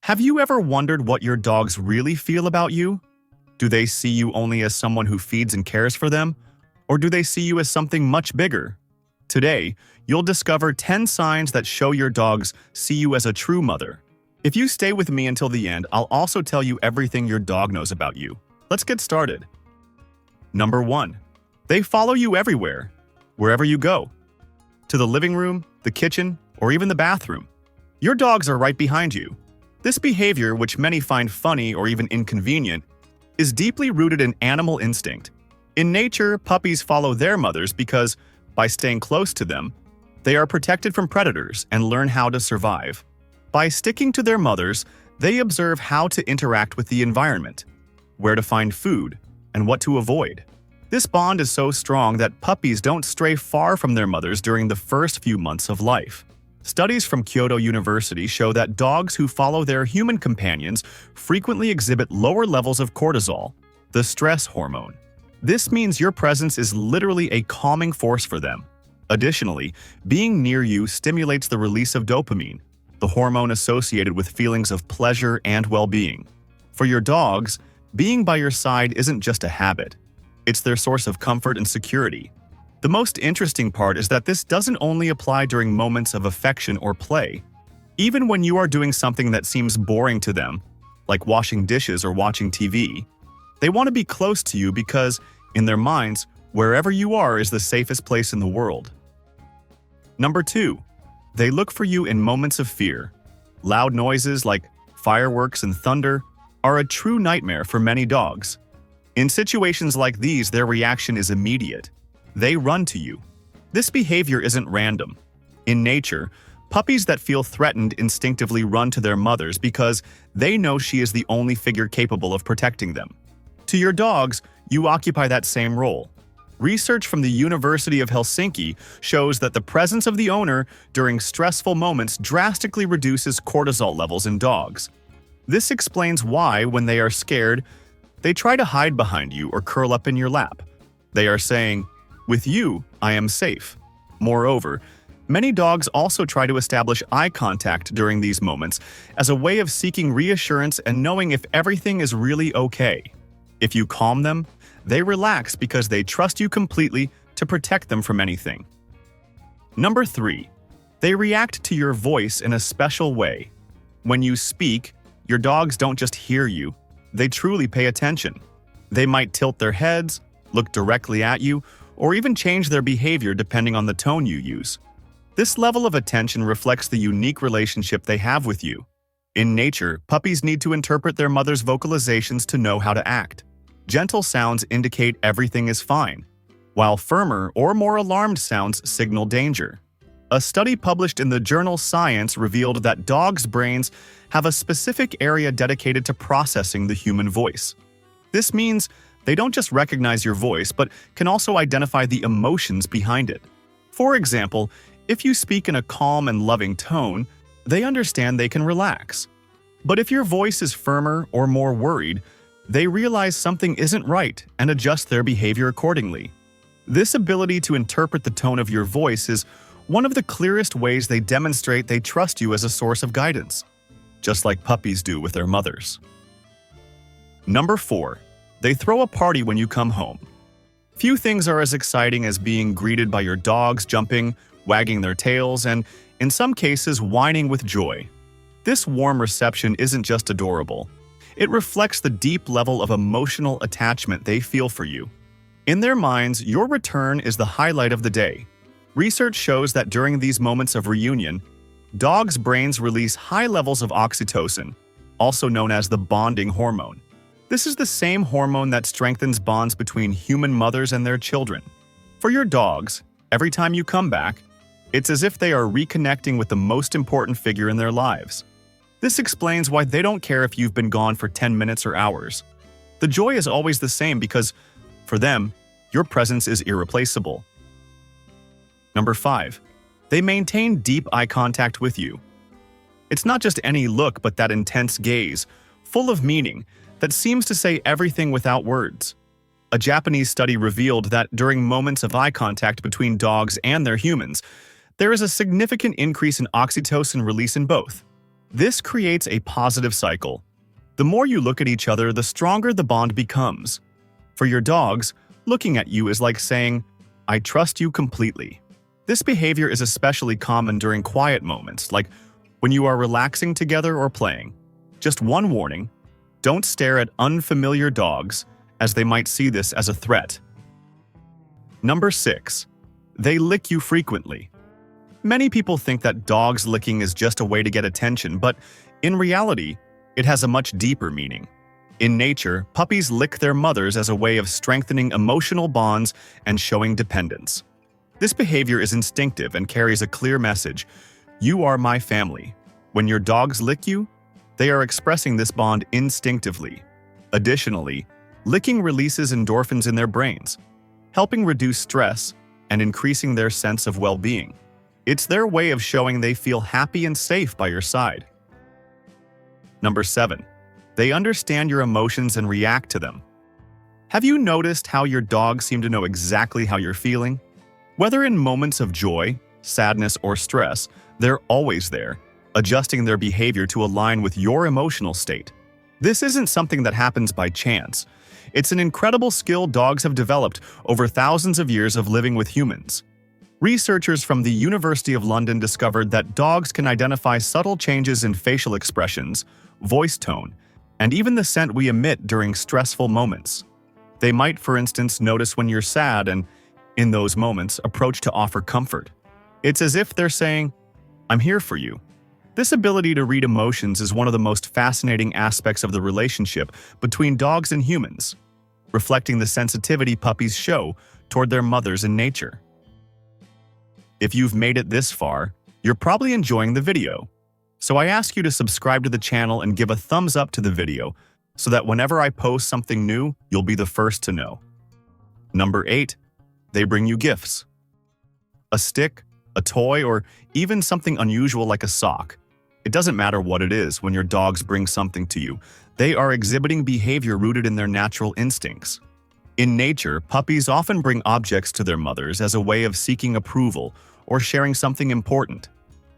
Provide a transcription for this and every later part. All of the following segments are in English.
Have you ever wondered what your dogs really feel about you? Do they see you only as someone who feeds and cares for them? Or do they see you as something much bigger? Today, you'll discover 10 signs that show your dogs see you as a true mother. If you stay with me until the end, I'll also tell you everything your dog knows about you. Let's get started. Number 1. They follow you everywhere, wherever you go. To the living room, the kitchen, or even the bathroom. Your dogs are right behind you. This behavior, which many find funny or even inconvenient, is deeply rooted in animal instinct. In nature, puppies follow their mothers because, by staying close to them, they are protected from predators and learn how to survive. By sticking to their mothers, they observe how to interact with the environment, where to find food, and what to avoid. This bond is so strong that puppies don't stray far from their mothers during the first few months of life. Studies from Kyoto University show that dogs who follow their human companions frequently exhibit lower levels of cortisol, the stress hormone. This means your presence is literally a calming force for them. Additionally, being near you stimulates the release of dopamine, the hormone associated with feelings of pleasure and well-being. For your dogs, being by your side isn't just a habit. It's their source of comfort and security. The most interesting part is that this doesn't only apply during moments of affection or play. Even when you are doing something that seems boring to them, like washing dishes or watching TV, they want to be close to you because, in their minds, wherever you are is the safest place in the world. Number 2. They look for you in moments of fear. Loud noises like fireworks and thunder are a true nightmare for many dogs. In situations like these, their reaction is immediate. They run to you. This behavior isn't random. In nature, puppies that feel threatened instinctively run to their mothers because they know she is the only figure capable of protecting them. To your dogs, you occupy that same role. Research from the University of Helsinki shows that the presence of the owner during stressful moments drastically reduces cortisol levels in dogs. This explains why, when they are scared, they try to hide behind you or curl up in your lap. They are saying, "With you, I am safe." Moreover, many dogs also try to establish eye contact during these moments as a way of seeking reassurance and knowing if everything is really okay. If you calm them, they relax because they trust you completely to protect them from anything. Number 3. They react to your voice in a special way. When you speak, your dogs don't just hear you, they truly pay attention. They might tilt their heads, look directly at you, or even change their behavior depending on the tone you use. This level of attention reflects the unique relationship they have with you. In nature, puppies need to interpret their mother's vocalizations to know how to act. Gentle sounds indicate everything is fine, while firmer or more alarmed sounds signal danger. A study published in the journal Science revealed that dogs' brains have a specific area dedicated to processing the human voice. This means they don't just recognize your voice, but can also identify the emotions behind it. For example, if you speak in a calm and loving tone, they understand they can relax. But if your voice is firmer or more worried, they realize something isn't right and adjust their behavior accordingly. This ability to interpret the tone of your voice is one of the clearest ways they demonstrate they trust you as a source of guidance, just like puppies do with their mothers. Number 4. They throw a party when you come home. Few things are as exciting as being greeted by your dogs jumping, wagging their tails, and, in some cases, whining with joy. This warm reception isn't just adorable. It reflects the deep level of emotional attachment they feel for you. In their minds, your return is the highlight of the day. Research shows that during these moments of reunion, dogs' brains release high levels of oxytocin, also known as the bonding hormone. This is the same hormone that strengthens bonds between human mothers and their children. For your dogs, every time you come back, it's as if they are reconnecting with the most important figure in their lives. This explains why they don't care if you've been gone for 10 minutes or hours. The joy is always the same because, for them, your presence is irreplaceable. Number 5. They maintain deep eye contact with you. It's not just any look, but that intense gaze, full of meaning, that seems to say everything without words. A Japanese study revealed that during moments of eye contact between dogs and their humans, there is a significant increase in oxytocin release in both. This creates a positive cycle. The more you look at each other, the stronger the bond becomes. For your dogs, looking at you is like saying, "I trust you completely." This behavior is especially common during quiet moments, like when you are relaxing together or playing. Just one warning: don't stare at unfamiliar dogs, as they might see this as a threat. Number 6. They lick you frequently. Many people think that dogs licking is just a way to get attention, but in reality, it has a much deeper meaning. In nature, puppies lick their mothers as a way of strengthening emotional bonds and showing dependence. This behavior is instinctive and carries a clear message: you are my family. When your dogs lick you, they are expressing this bond instinctively. Additionally, licking releases endorphins in their brains, helping reduce stress and increasing their sense of well-being. It's their way of showing they feel happy and safe by your side. Number 7. They understand your emotions and react to them. Have you noticed how your dogs seem to know exactly how you're feeling? Whether in moments of joy, sadness, or stress, they're always there, adjusting their behavior to align with your emotional state. This isn't something that happens by chance. It's an incredible skill dogs have developed over thousands of years of living with humans. Researchers from the University of London discovered that dogs can identify subtle changes in facial expressions, voice tone, and even the scent we emit during stressful moments. They might, for instance, notice when you're sad and, in those moments, approach to offer comfort. It's as if they're saying, "I'm here for you." This ability to read emotions is one of the most fascinating aspects of the relationship between dogs and humans, reflecting the sensitivity puppies show toward their mothers in nature. If you've made it this far, you're probably enjoying the video. So I ask you to subscribe to the channel and give a thumbs up to the video so that whenever I post something new, you'll be the first to know. Number 8. They bring you gifts. A stick, a toy, or even something unusual like a sock. It doesn't matter what it is. When your dogs bring something to you, they are exhibiting behavior rooted in their natural instincts. In nature, puppies often bring objects to their mothers as a way of seeking approval or sharing something important.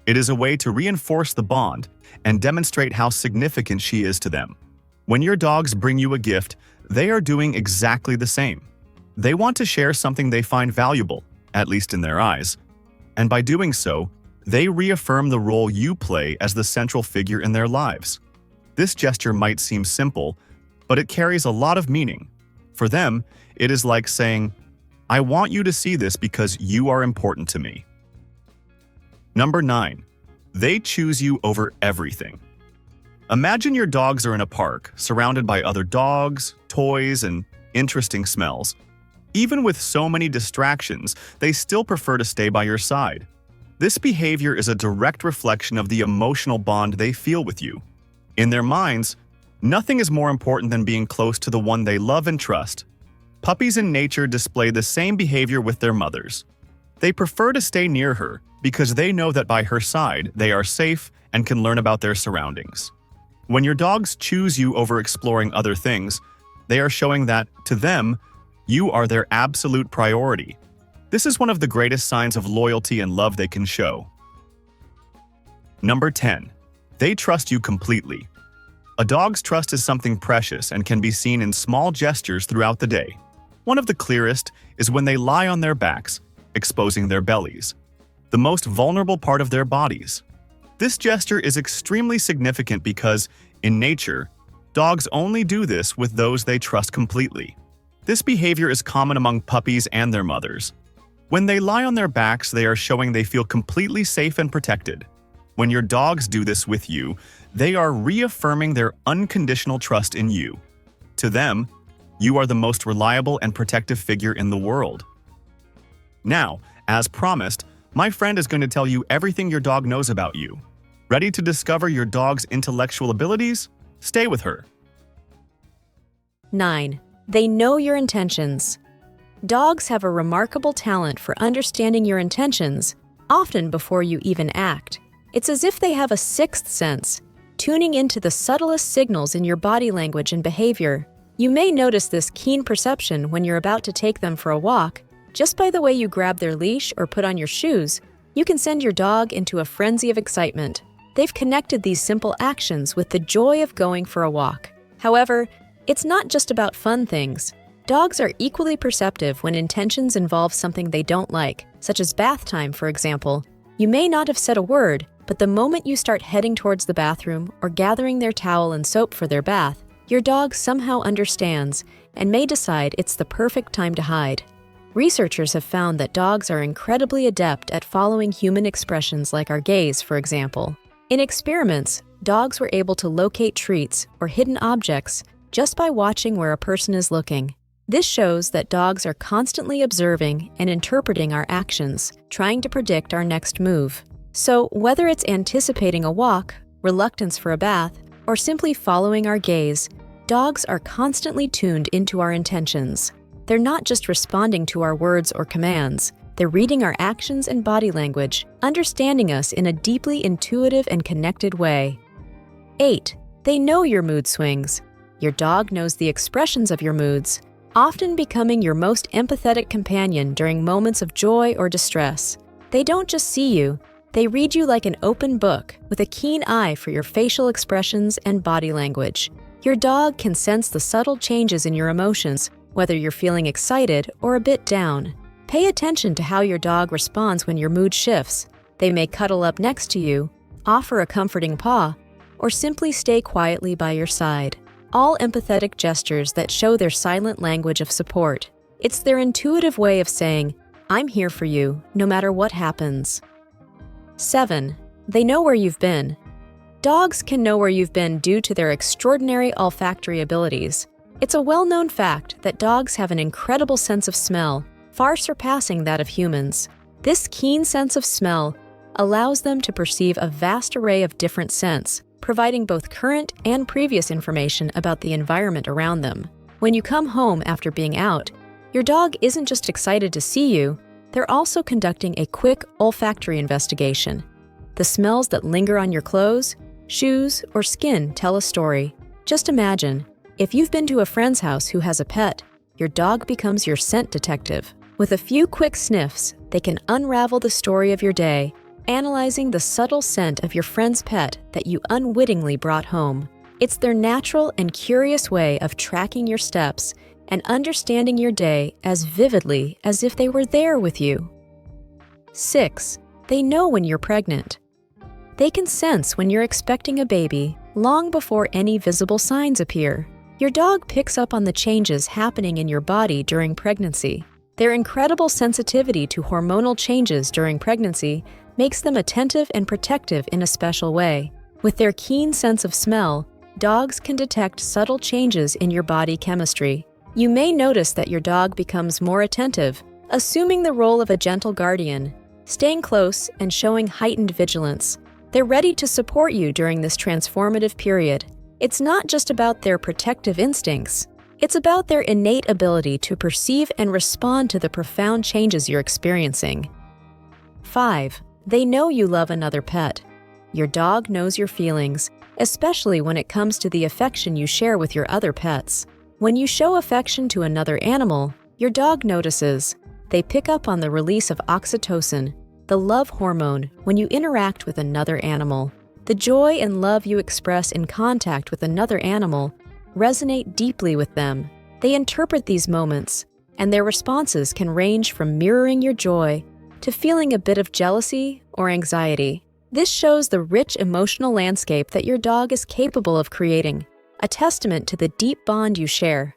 It is a way to reinforce the bond and demonstrate how significant she is to them. When your dogs bring you a gift, they are doing exactly the same. They want to share something they find valuable, at least in their eyes. And by doing so, they reaffirm the role you play as the central figure in their lives. This gesture might seem simple, but it carries a lot of meaning. For them, it is like saying, "I want you to see this because you are important to me." Number 9. They choose you over everything. Imagine your dogs are in a park, surrounded by other dogs, toys, and interesting smells. Even with so many distractions, they still prefer to stay by your side. This behavior is a direct reflection of the emotional bond they feel with you. In their minds, nothing is more important than being close to the one they love and trust. Puppies in nature display the same behavior with their mothers. They prefer to stay near her because they know that by her side, they are safe and can learn about their surroundings. When your dogs choose you over exploring other things, they are showing that, to them, you are their absolute priority. This is one of the greatest signs of loyalty and love they can show. Number 10. They trust you completely. A dog's trust is something precious and can be seen in small gestures throughout the day. One of the clearest is when they lie on their backs, exposing their bellies, the most vulnerable part of their bodies. This gesture is extremely significant because, in nature, dogs only do this with those they trust completely. This behavior is common among puppies and their mothers. When they lie on their backs, they are showing they feel completely safe and protected. When your dogs do this with you, they are reaffirming their unconditional trust in you. To them, you are the most reliable and protective figure in the world. Now, as promised, my friend is going to tell you everything your dog knows about you. Ready to discover your dog's intellectual abilities? Stay with her. 9. They know your intentions. Dogs have a remarkable talent for understanding your intentions, often before you even act. It's as if they have a sixth sense, tuning into the subtlest signals in your body language and behavior. You may notice this keen perception when you're about to take them for a walk. Just by the way you grab their leash or put on your shoes, you can send your dog into a frenzy of excitement. They've connected these simple actions with the joy of going for a walk. However, it's not just about fun things. Dogs are equally perceptive when intentions involve something they don't like, such as bath time, for example. You may not have said a word, but the moment you start heading towards the bathroom or gathering their towel and soap for their bath, your dog somehow understands and may decide it's the perfect time to hide. Researchers have found that dogs are incredibly adept at following human expressions like our gaze, for example. In experiments, dogs were able to locate treats or hidden objects just by watching where a person is looking. This shows that dogs are constantly observing and interpreting our actions, trying to predict our next move. So, whether it's anticipating a walk, reluctance for a bath, or simply following our gaze, dogs are constantly tuned into our intentions. They're not just responding to our words or commands. They're reading our actions and body language, understanding us in a deeply intuitive and connected way. 8. They know your mood swings. Your dog knows the expressions of your moods, often becoming your most empathetic companion during moments of joy or distress. They don't just see you, they read you like an open book with a keen eye for your facial expressions and body language. Your dog can sense the subtle changes in your emotions, whether you're feeling excited or a bit down. Pay attention to how your dog responds when your mood shifts. They may cuddle up next to you, offer a comforting paw, or simply stay quietly by your side. All empathetic gestures that show their silent language of support. It's their intuitive way of saying, "I'm here for you, no matter what happens." 7. They know where you've been. Dogs can know where you've been due to their extraordinary olfactory abilities. It's a well-known fact that dogs have an incredible sense of smell, far surpassing that of humans. This keen sense of smell allows them to perceive a vast array of different scents, providing both current and previous information about the environment around them. When you come home after being out, your dog isn't just excited to see you, they're also conducting a quick olfactory investigation. The smells that linger on your clothes, shoes, or skin tell a story. Just imagine, if you've been to a friend's house who has a pet, your dog becomes your scent detective. With a few quick sniffs, they can unravel the story of your day, analyzing the subtle scent of your friend's pet that you unwittingly brought home. It's their natural and curious way of tracking your steps and understanding your day as vividly as if they were there with you. 6. They know when you're pregnant. They can sense when you're expecting a baby long before any visible signs appear. Your dog picks up on the changes happening in your body during pregnancy. Their incredible sensitivity to hormonal changes during pregnancy makes them attentive and protective in a special way. With their keen sense of smell, dogs can detect subtle changes in your body chemistry. You may notice that your dog becomes more attentive, assuming the role of a gentle guardian, staying close and showing heightened vigilance. They're ready to support you during this transformative period. It's not just about their protective instincts. It's about their innate ability to perceive and respond to the profound changes you're experiencing. 5. They know you love another pet. Your dog knows your feelings, especially when it comes to the affection you share with your other pets. When you show affection to another animal, your dog notices. They pick up on the release of oxytocin, the love hormone, when you interact with another animal. The joy and love you express in contact with another animal resonate deeply with them. They interpret these moments, and their responses can range from mirroring your joy to feeling a bit of jealousy or anxiety. This shows the rich emotional landscape that your dog is capable of creating, a testament to the deep bond you share.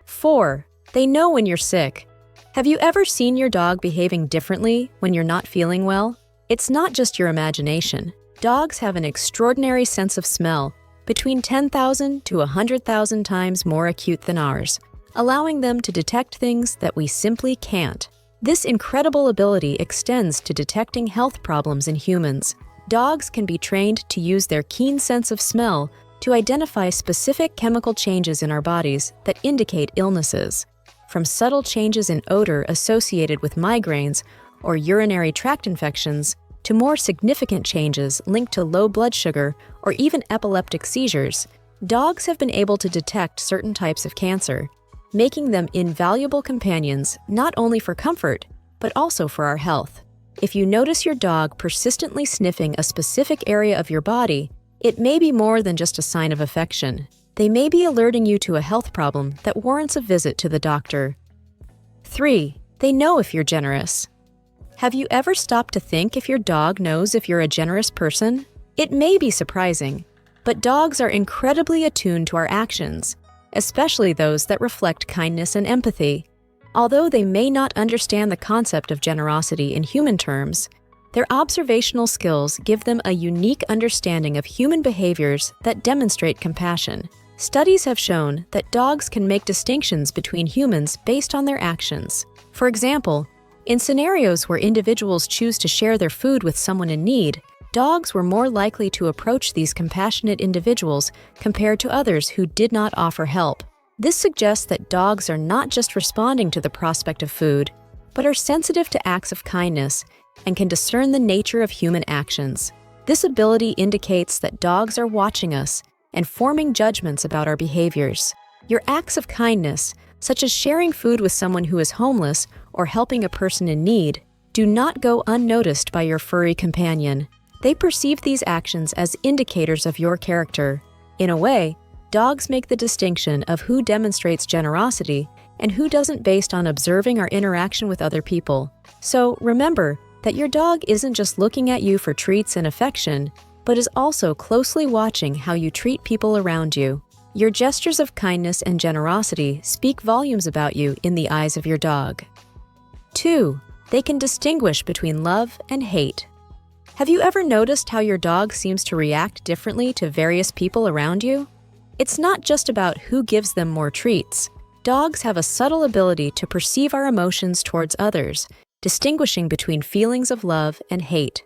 4. They know when you're sick. Have you ever seen your dog behaving differently when you're not feeling well? It's not just your imagination. Dogs have an extraordinary sense of smell, between 10,000 to 100,000 times more acute than ours, allowing them to detect things that we simply can't. This incredible ability extends to detecting health problems in humans. Dogs can be trained to use their keen sense of smell to identify specific chemical changes in our bodies that indicate illnesses. From subtle changes in odor associated with migraines or urinary tract infections to more significant changes linked to low blood sugar or even epileptic seizures, dogs have been able to detect certain types of cancer, making them invaluable companions not only for comfort, but also for our health. If you notice your dog persistently sniffing a specific area of your body, it may be more than just a sign of affection. They may be alerting you to a health problem that warrants a visit to the doctor. 3. They know if you're generous. Have you ever stopped to think if your dog knows if you're a generous person? It may be surprising, but dogs are incredibly attuned to our actions, especially those that reflect kindness and empathy. Although they may not understand the concept of generosity in human terms, their observational skills give them a unique understanding of human behaviors that demonstrate compassion. Studies have shown that dogs can make distinctions between humans based on their actions. For example, in scenarios where individuals choose to share their food with someone in need, dogs were more likely to approach these compassionate individuals compared to others who did not offer help. This suggests that dogs are not just responding to the prospect of food, but are sensitive to acts of kindness and can discern the nature of human actions. This ability indicates that dogs are watching us and forming judgments about our behaviors. Your acts of kindness, such as sharing food with someone who is homeless or helping a person in need, do not go unnoticed by your furry companion. They perceive these actions as indicators of your character. In a way, dogs make the distinction of who demonstrates generosity and who doesn't based on observing our interaction with other people. So remember that your dog isn't just looking at you for treats and affection, but is also closely watching how you treat people around you. Your gestures of kindness and generosity speak volumes about you in the eyes of your dog. 2. They can distinguish between love and hate. Have you ever noticed how your dog seems to react differently to various people around you? It's not just about who gives them more treats. Dogs have a subtle ability to perceive our emotions towards others, distinguishing between feelings of love and hate.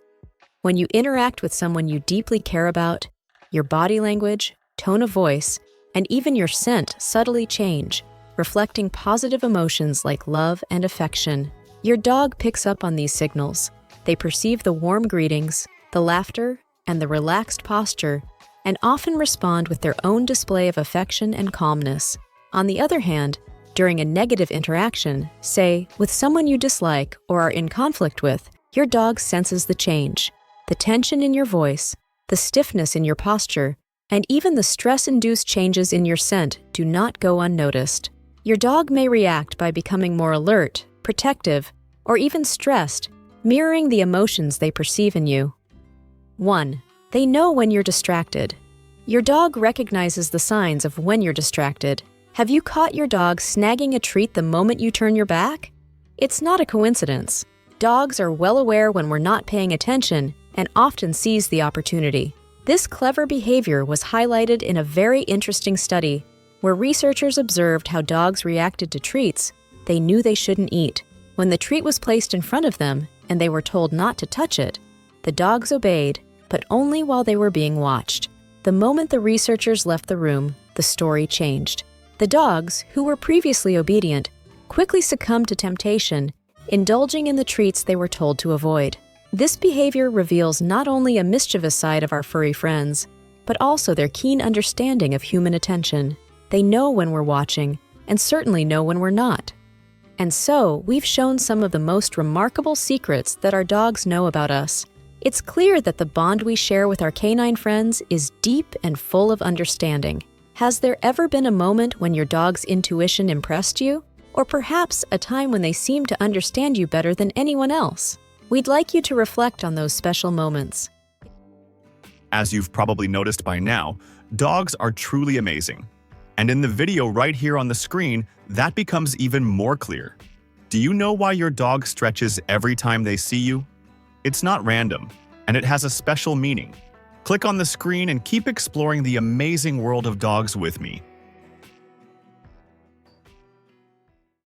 When you interact with someone you deeply care about, your body language, tone of voice, and even your scent subtly change, reflecting positive emotions like love and affection. Your dog picks up on these signals. They perceive the warm greetings, the laughter, and the relaxed posture, and often respond with their own display of affection and calmness. On the other hand, during a negative interaction, say, with someone you dislike or are in conflict with, your dog senses the change. The tension in your voice, the stiffness in your posture, and even the stress-induced changes in your scent do not go unnoticed. Your dog may react by becoming more alert, protective, or even stressed, mirroring the emotions they perceive in you. 1. They know when you're distracted. Your dog recognizes the signs of when you're distracted. Have you caught your dog snagging a treat the moment you turn your back? It's not a coincidence. Dogs are well aware when we're not paying attention and often seize the opportunity. This clever behavior was highlighted in a very interesting study where researchers observed how dogs reacted to treats they knew they shouldn't eat. When the treat was placed in front of them and they were told not to touch it, the dogs obeyed, but only while they were being watched. The moment the researchers left the room, the story changed. The dogs, who were previously obedient, quickly succumbed to temptation, indulging in the treats they were told to avoid. This behavior reveals not only a mischievous side of our furry friends, but also their keen understanding of human attention. They know when we're watching, and certainly know when we're not. And so, we've shown some of the most remarkable secrets that our dogs know about us. It's clear that the bond we share with our canine friends is deep and full of understanding. Has there ever been a moment when your dog's intuition impressed you? Or perhaps a time when they seemed to understand you better than anyone else? We'd like you to reflect on those special moments. As you've probably noticed by now, dogs are truly amazing. And in the video right here on the screen, that becomes even more clear. Do you know why your dog stretches every time they see you? It's not random, and it has a special meaning. Click on the screen and keep exploring the amazing world of dogs with me.